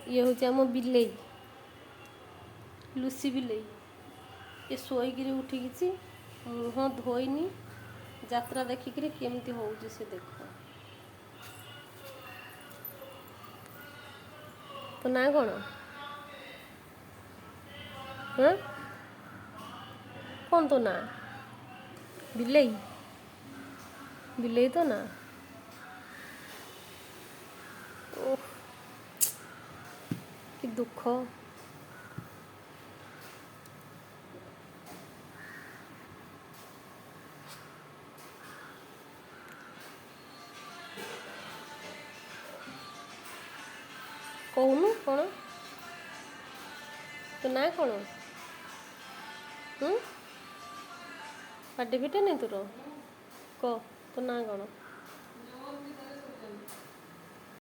ये हूँ आम बिलेई लुसी बिलेई ये शोकि उठिकी मुह धोईनी यात्रा देखिक केमती हो से देख तो ना कौन हाँ कौन तो ना बिलेई बिलेई तो ना ओह कि दुख कहूनु कौन तो ना कौन पार्टी फिटे नहीं तोर कह तो ना कौन